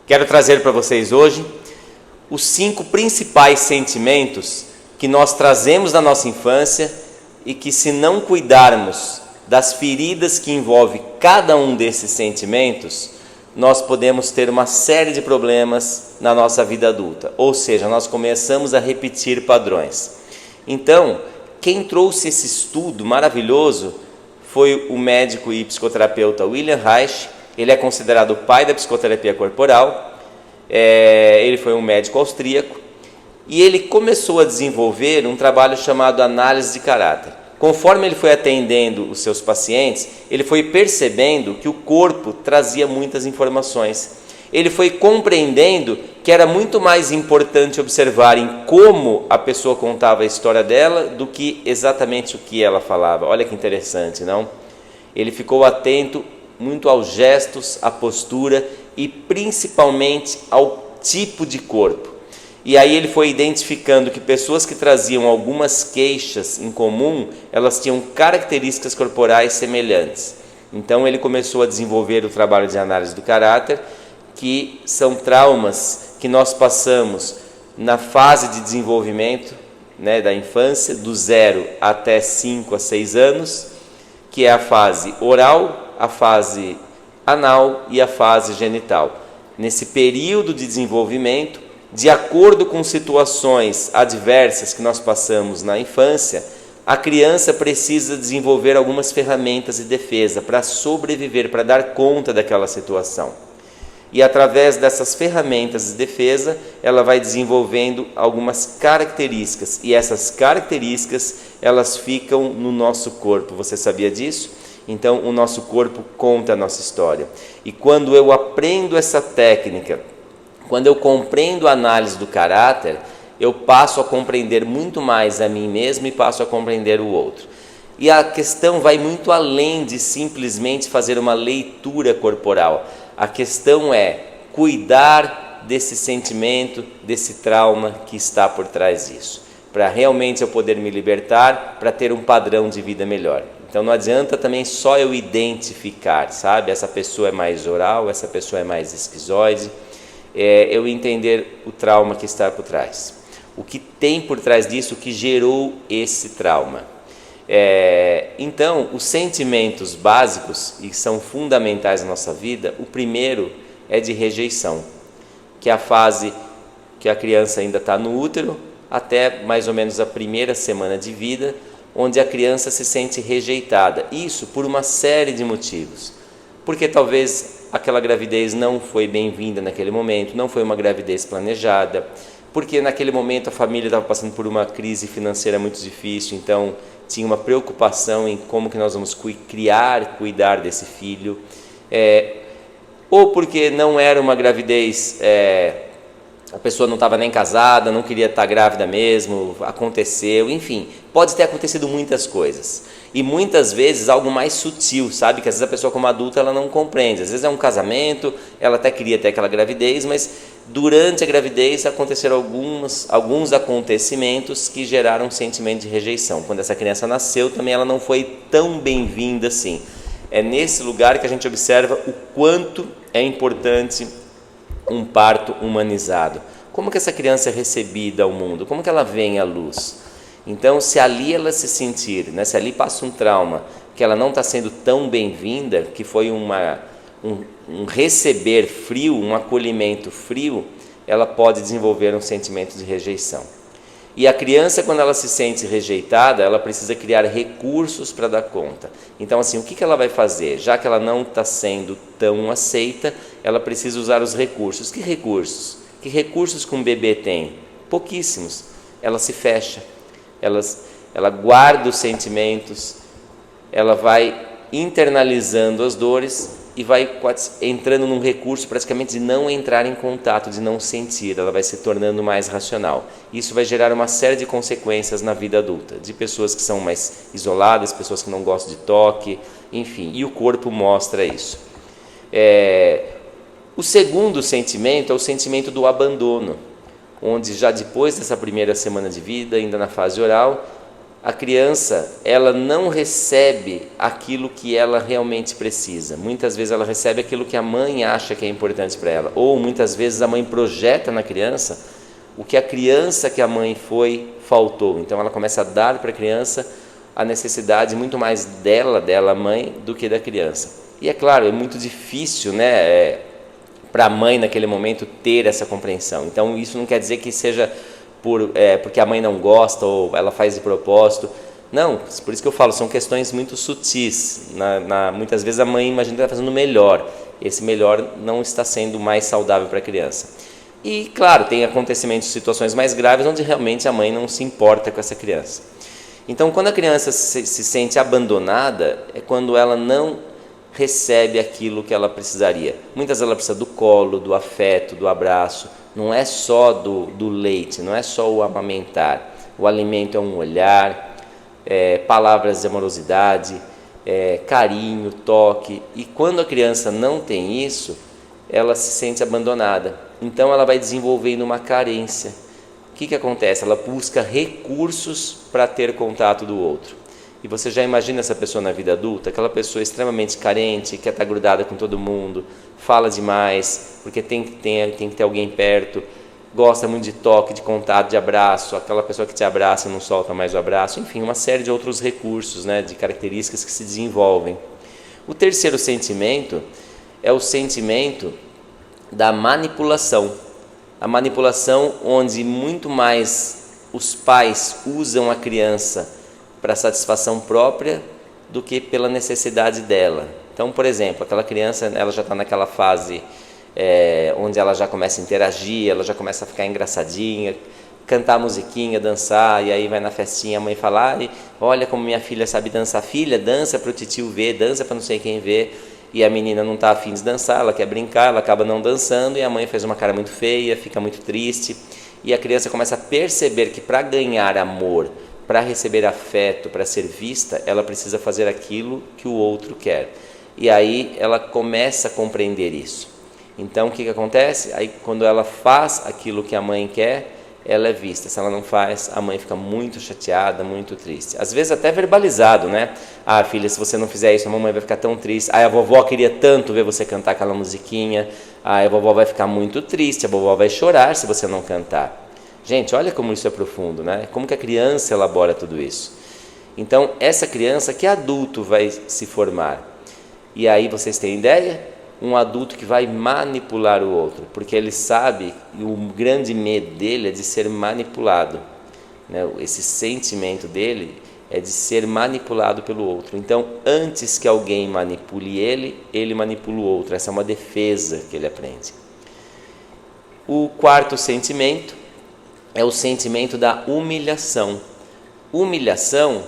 Quero trazer para vocês hoje os 5 principais sentimentos que nós trazemos da nossa infância e que, se não cuidarmos das feridas que envolvem cada um desses sentimentos, nós podemos ter uma série de problemas na nossa vida adulta. Ou seja, nós começamos a repetir padrões. Então, quem trouxe esse estudo maravilhoso foi o médico e psicoterapeuta William Reich. Ele é considerado o pai da psicoterapia corporal. Ele foi um médico austríaco e ele começou a desenvolver um trabalho chamado análise de caráter. Conforme ele foi atendendo os seus pacientes, ele foi percebendo que o corpo trazia muitas informações. Ele foi compreendendo que era muito mais importante observar em como a pessoa contava a história dela do que exatamente o que ela falava. Olha que interessante, não? Ele ficou atento muito aos gestos, à postura e principalmente ao tipo de corpo. E aí ele foi identificando que pessoas que traziam algumas queixas em comum, elas tinham características corporais semelhantes. Então ele começou a desenvolver o trabalho de análise do caráter, que são traumas que nós passamos na fase de desenvolvimento, da infância, do 0 até 5 a 6 anos, que é a fase oral, a fase anal e a fase genital. Nesse período de desenvolvimento, de acordo com situações adversas que nós passamos na infância, a criança precisa desenvolver algumas ferramentas de defesa para sobreviver, para dar conta daquela situação. E através dessas ferramentas de defesa, ela vai desenvolvendo algumas características, e essas características, elas ficam no nosso corpo. Você sabia disso? Então, o nosso corpo conta a nossa história. E quando eu aprendo essa técnica, quando eu compreendo a análise do caráter, eu passo a compreender muito mais a mim mesmo e passo a compreender o outro. E a questão vai muito além de simplesmente fazer uma leitura corporal. A questão é cuidar desse sentimento, desse trauma que está por trás disso, para realmente eu poder me libertar, para ter um padrão de vida melhor. Então não adianta também só eu identificar, sabe? Essa pessoa é mais oral, essa pessoa é mais esquizoide. Eu entender o trauma que está por trás. O que tem por trás disso, o que gerou esse trauma. Então, os sentimentos básicos, e são fundamentais na nossa vida, o primeiro é de rejeição, que é a fase que a criança ainda está no útero, até mais ou menos a primeira semana de vida, onde a criança se sente rejeitada. Isso por uma série de motivos. Porque talvez aquela gravidez não foi bem-vinda naquele momento, não foi uma gravidez planejada, porque naquele momento a família estava passando por uma crise financeira muito difícil, então tinha uma preocupação em como que nós vamos cuidar desse filho, ou porque não era uma gravidez, a pessoa não estava nem casada, não queria estar grávida mesmo, aconteceu, enfim, pode ter acontecido muitas coisas. E muitas vezes algo mais sutil, sabe? Que às vezes a pessoa como adulta ela não compreende. Às vezes é um casamento, ela até queria ter aquela gravidez, mas durante a gravidez aconteceram alguns acontecimentos que geraram um sentimento de rejeição. Quando essa criança nasceu também ela não foi tão bem-vinda assim. É nesse lugar que a gente observa o quanto é importante um parto humanizado. Como que essa criança é recebida ao mundo? Como que ela vem à luz? Então, se ali ela se sentir, se ali passa um trauma, que ela não está sendo tão bem-vinda, que foi um receber frio, um acolhimento frio, ela pode desenvolver um sentimento de rejeição. E a criança, quando ela se sente rejeitada, ela precisa criar recursos para dar conta. Então, assim, o que ela vai fazer? Já que ela não está sendo tão aceita, ela precisa usar os recursos. Que recursos? Que recursos que um bebê tem? Pouquíssimos. Ela se fecha. Ela guarda os sentimentos, ela vai internalizando as dores e vai entrando num recurso praticamente de não entrar em contato, de não sentir, ela vai se tornando mais racional. Isso vai gerar uma série de consequências na vida adulta, de pessoas que são mais isoladas, pessoas que não gostam de toque, enfim, e o corpo mostra isso. O segundo sentimento é o sentimento do abandono, onde já depois dessa primeira semana de vida, ainda na fase oral, a criança, ela não recebe aquilo que ela realmente precisa. Muitas vezes ela recebe aquilo que a mãe acha que é importante para ela, ou muitas vezes a mãe projeta na criança o que a criança que a mãe faltou. Então ela começa a dar para a criança a necessidade muito mais dela, mãe, do que da criança. E é claro, é muito difícil, né, para a mãe naquele momento ter essa compreensão. Então isso não quer dizer que seja porque a mãe não gosta ou ela faz de propósito. Não, por isso que eu falo, são questões muito sutis. Muitas vezes a mãe imagina que está fazendo melhor. Esse melhor não está sendo mais saudável para a criança. E claro, tem acontecimentos, situações mais graves onde realmente a mãe não se importa com essa criança. Então quando a criança se sente abandonada, é quando ela não recebe aquilo que ela precisaria. Muitas vezes ela precisa do colo, do afeto, do abraço. Não é só do leite, não é só o amamentar. O alimento é um olhar, palavras de amorosidade, carinho, toque. E quando a criança não tem isso, ela se sente abandonada. Então ela vai desenvolvendo uma carência. O que acontece? Ela busca recursos para ter contato do outro. E você já imagina essa pessoa na vida adulta, aquela pessoa extremamente carente, quer estar grudada com todo mundo, fala demais, porque tem que ter alguém perto, gosta muito de toque, de contato, de abraço, aquela pessoa que te abraça e não solta mais o abraço, enfim, uma série de outros recursos, né, de características que se desenvolvem. O terceiro sentimento é o sentimento da manipulação. A manipulação onde muito mais os pais usam a criança para satisfação própria do que pela necessidade dela. Então, por exemplo, aquela criança, ela já está naquela fase onde ela já começa a interagir, ela já começa a ficar engraçadinha, cantar musiquinha, dançar, e aí vai na festinha, a mãe fala, olha como minha filha sabe dançar. Filha, dança para o titio ver, dança para não sei quem ver. E a menina não está afim de dançar, ela quer brincar, ela acaba não dançando, e a mãe faz uma cara muito feia, fica muito triste, e a criança começa a perceber que para ganhar amor, para receber afeto, para ser vista, ela precisa fazer aquilo que o outro quer. E aí ela começa a compreender isso. Então o que acontece? Aí quando ela faz aquilo que a mãe quer, ela é vista. Se ela não faz, a mãe fica muito chateada, muito triste. Às vezes até verbalizado, né? Filha, se você não fizer isso, a mamãe vai ficar tão triste. A vovó queria tanto ver você cantar aquela musiquinha. A vovó vai ficar muito triste, a vovó vai chorar se você não cantar. Gente, olha como isso é profundo, né? Como que a criança elabora tudo isso. Então, essa criança, que adulto vai se formar? E aí, vocês têm ideia? Um adulto que vai manipular o outro, porque ele sabe, e o grande medo dele é de ser manipulado, né? Esse sentimento dele é de ser manipulado pelo outro. Então, antes que alguém manipule ele manipula o outro. Essa é uma defesa que ele aprende. O quarto sentimento é o sentimento da humilhação. Humilhação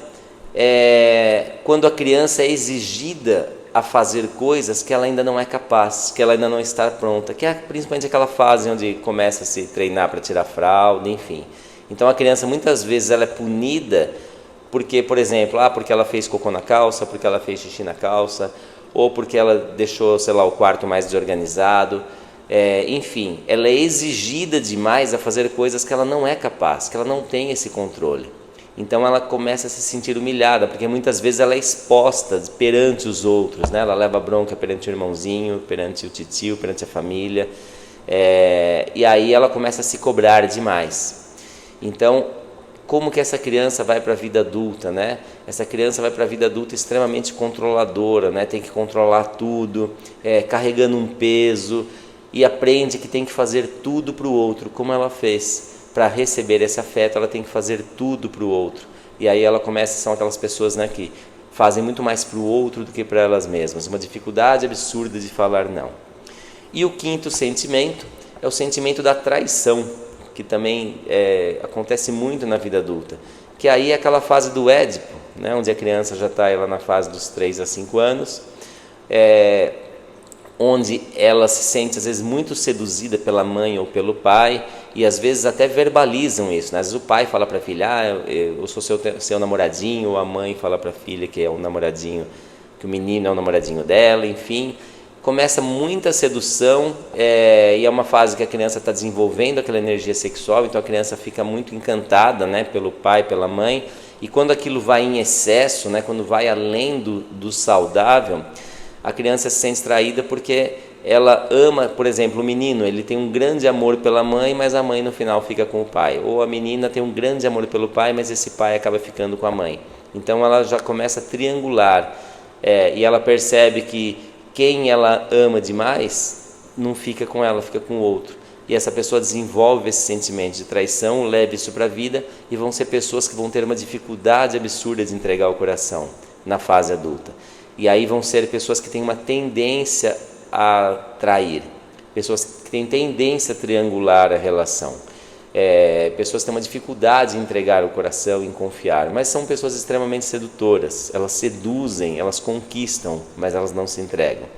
é quando a criança é exigida a fazer coisas que ela ainda não é capaz, que ela ainda não está pronta, que é principalmente aquela fase onde começa a se treinar para tirar fralda, enfim. Então a criança muitas vezes ela é punida porque, por exemplo, porque ela fez cocô na calça, porque ela fez xixi na calça, ou porque ela deixou, sei lá, o quarto mais desorganizado. Enfim, ela é exigida demais a fazer coisas que ela não é capaz, que ela não tem esse controle. Então ela começa a se sentir humilhada, porque muitas vezes ela é exposta perante os outros, né? Ela leva bronca perante o irmãozinho, perante o titio, perante a família, e aí ela começa a se cobrar demais. Então, como que essa criança vai para a vida adulta, né? Essa criança vai para a vida adulta extremamente controladora, né? Tem que controlar tudo, carregando um peso, e aprende que tem que fazer tudo para o outro, como ela fez. Para receber esse afeto, ela tem que fazer tudo para o outro. E aí ela começa, são aquelas pessoas, né, que fazem muito mais para o outro do que para elas mesmas. Uma dificuldade absurda de falar não. E o quinto sentimento é o sentimento da traição, que também acontece muito na vida adulta. Que aí é aquela fase do Édipo, né, onde a criança já está lá na fase dos 3 a 5 anos, onde ela se sente às vezes muito seduzida pela mãe ou pelo pai, e às vezes até verbalizam isso, né? Às vezes o pai fala para a filha, eu sou seu namoradinho, ou a mãe fala para a filha que é o namoradinho, que o menino é o namoradinho dela, enfim, começa muita sedução, e é uma fase que a criança está desenvolvendo aquela energia sexual, então a criança fica muito encantada, né, pelo pai, pela mãe, E quando aquilo vai em excesso, né, quando vai além do saudável, a criança se sente traída porque ela ama, por exemplo, o menino, ele tem um grande amor pela mãe, mas a mãe no final fica com o pai. Ou a menina tem um grande amor pelo pai, mas esse pai acaba ficando com a mãe. Então ela já começa a triangular, e ela percebe que quem ela ama demais não fica com ela, fica com o outro. E essa pessoa desenvolve esse sentimento de traição, leva isso para a vida, e vão ser pessoas que vão ter uma dificuldade absurda de entregar o coração na fase adulta. E aí vão ser pessoas que têm uma tendência a trair, pessoas que têm tendência a triangular a relação, pessoas que têm uma dificuldade em entregar o coração, em confiar, mas são pessoas extremamente sedutoras, elas seduzem, elas conquistam, mas elas não se entregam.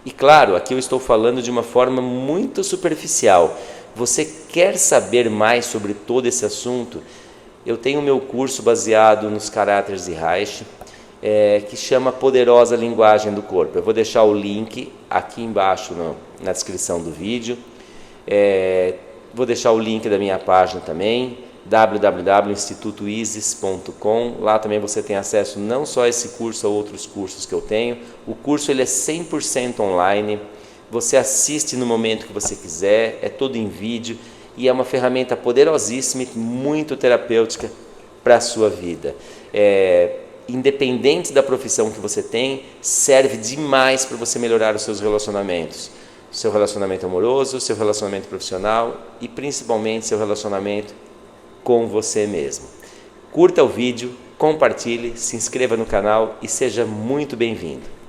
E claro, aqui eu estou falando de uma forma muito superficial. Você quer saber mais sobre todo esse assunto? Eu tenho o meu curso baseado nos caráteres de Reich, que chama Poderosa Linguagem do Corpo. Eu vou deixar o link aqui embaixo na descrição do vídeo. Vou deixar o link da minha página também, www.institutoisis.com. Lá também você tem acesso não só a esse curso, a outros cursos que eu tenho. O curso ele é 100% online, você assiste no momento que você quiser, é todo em vídeo e é uma ferramenta poderosíssima e muito terapêutica para a sua vida. Independente da profissão que você tem, serve demais para você melhorar os seus relacionamentos. Seu relacionamento amoroso, seu relacionamento profissional e principalmente seu relacionamento com você mesmo. Curta o vídeo, compartilhe, se inscreva no canal e seja muito bem-vindo.